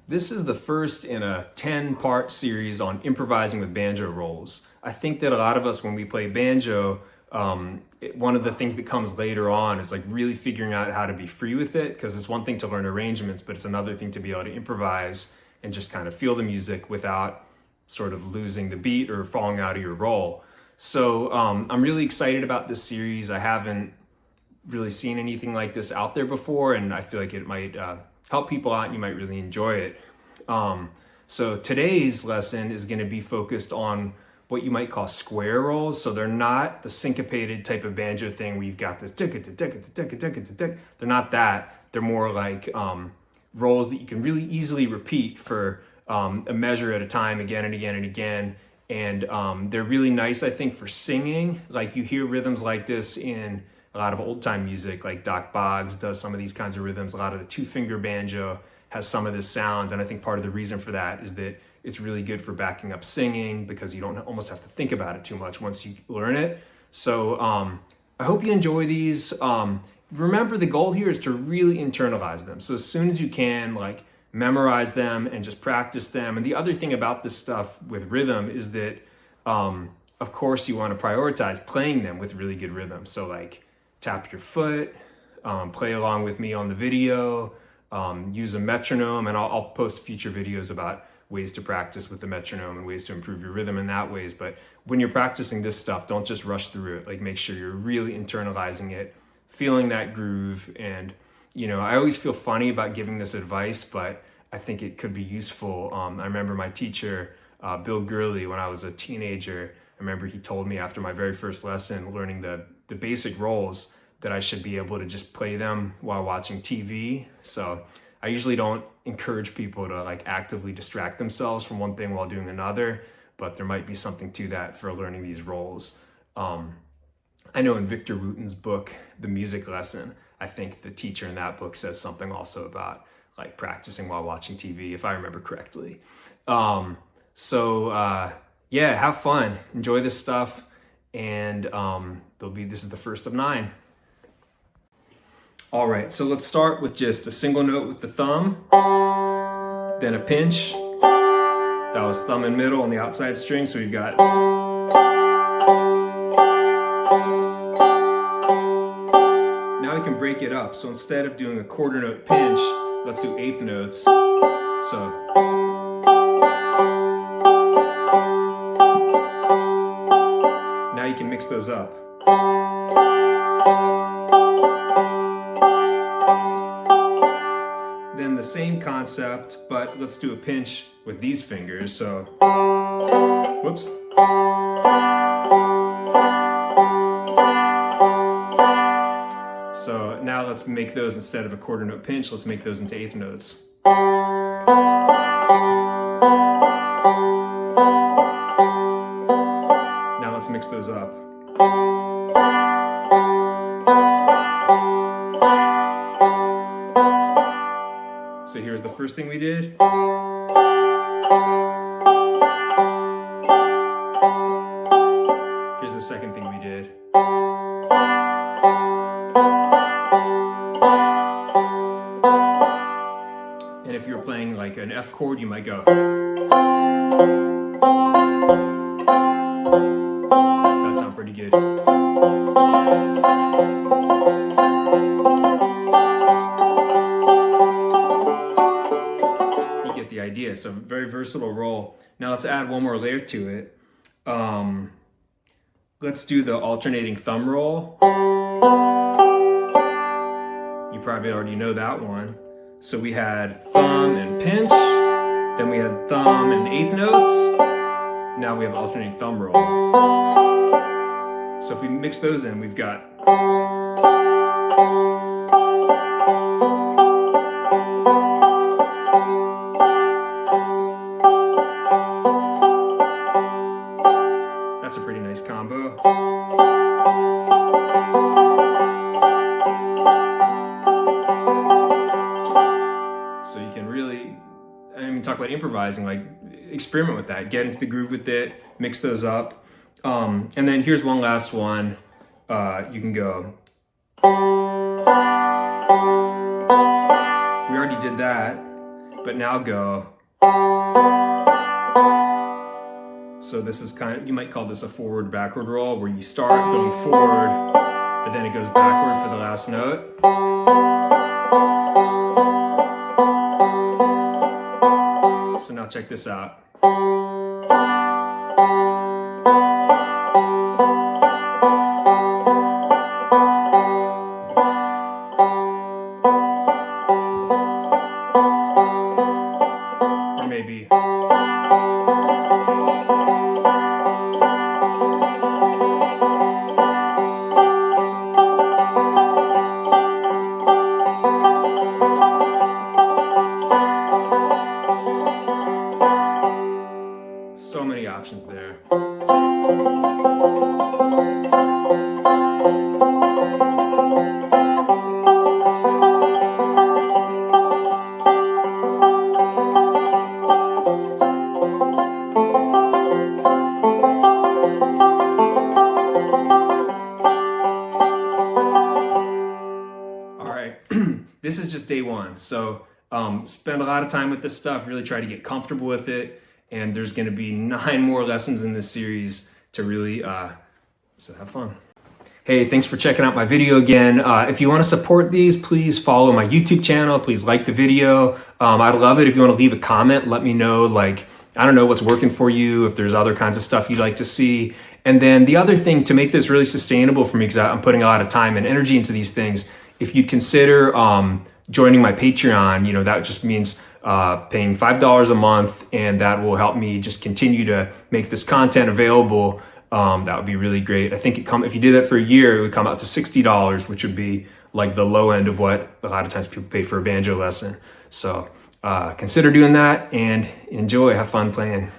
This is the first in a 10-part series on improvising with banjo rolls. I think that a lot of us, when we play banjo, one of the things that comes later on is like really figuring out how to be free with it, because it's one thing to learn arrangements, but it's another thing to be able to improvise and just kind of feel the music without sort of losing the beat or falling out of your roll. So I'm really excited about this series. I haven't really seen anything like this out there before, and I feel like it might help people out and you might really enjoy it. So today's lesson is going to be focused on what you might call square rolls. So they're not the syncopated type of banjo thing where you've got this tick, they're not that. They're more like rolls that you can really easily repeat for a measure at a time, again and again and again. And they're really nice, I think, for singing. Like, you hear rhythms like this in a lot of old time music, like Doc Boggs does some of these kinds of rhythms. A lot of the 2-finger banjo has some of this sound. And I think part of the reason for that is that it's really good for backing up singing, because you don't almost have to think about it too much once you learn it. So I hope you enjoy these. Remember, the goal here is to really internalize them. So as soon as you can, like, memorize them and just practice them. And the other thing about this stuff with rhythm is that, of course, you want to prioritize playing them with really good rhythm. So like, tap your foot, play along with me on the video, use a metronome, and I'll post future videos about ways to practice with the metronome and ways to improve your rhythm in that ways. But when you're practicing this stuff, don't just rush through it. Like, make sure you're really internalizing it, feeling that groove. And, you know, I always feel funny about giving this advice, but I think it could be useful. I remember my teacher, Bill Gurley, when I was a teenager, I remember he told me after my very first lesson, learning the basic rolls, that I should be able to just play them while watching TV. So I usually don't encourage people to like actively distract themselves from one thing while doing another, but there might be something to that for learning these rolls. I know in Victor Wooten's book, The Music Lesson, I think the teacher in that book says something also about like practicing while watching TV, if I remember correctly. Yeah, have fun, enjoy this stuff, and this is the first of 9. All right, so let's start with just a single note with the thumb, then a pinch. That was thumb and middle on the outside string, so we've got. Now we can break it up. So instead of doing a quarter note pinch, let's do eighth notes. So. Now you can mix those up. Then the same concept, but let's do a pinch with these fingers. So, whoops. So now let's make those, instead of a quarter note pinch, let's make those into eighth notes. Now let's mix those up. So here's the first thing we did. Here's the second thing we did. And if you're playing like an F chord, you might go. That sounds pretty good. The idea. So very versatile roll. Now let's add one more layer to it. Let's do the alternating thumb roll. You probably already know that one. So we had thumb and pinch, then we had thumb and eighth notes. Now we have alternating thumb roll. So if we mix those in, we've got. That's a pretty nice combo. So you can really, talk about improvising, like experiment with that, get into the groove with it, mix those up. And then here's one last one. You can go. We already did that. but now go. So this is kind of, you might call this a forward backward roll, where you start going forward, but then it goes backward for the last note. So now check this out. Or maybe. So many options there. All right, this is just day one. So spend a lot of time with this stuff, really try to get comfortable with it. And there's gonna be 9 more lessons in this series to really, so have fun. Hey, thanks for checking out my video again. If you wanna support these, please follow my YouTube channel. Please like the video. I'd love it if you wanna leave a comment. Let me know, like, I don't know what's working for you, if there's other kinds of stuff you'd like to see. And then the other thing, to make this really sustainable for me, because I'm putting a lot of time and energy into these things, if you'd consider joining my Patreon, you know, that just means paying $5 a month, and that will help me just continue to make this content available. That would be really great. I think if you did that for a year, it would come out to $60, which would be like the low end of what a lot of times people pay for a banjo lesson. So consider doing that and enjoy, have fun playing.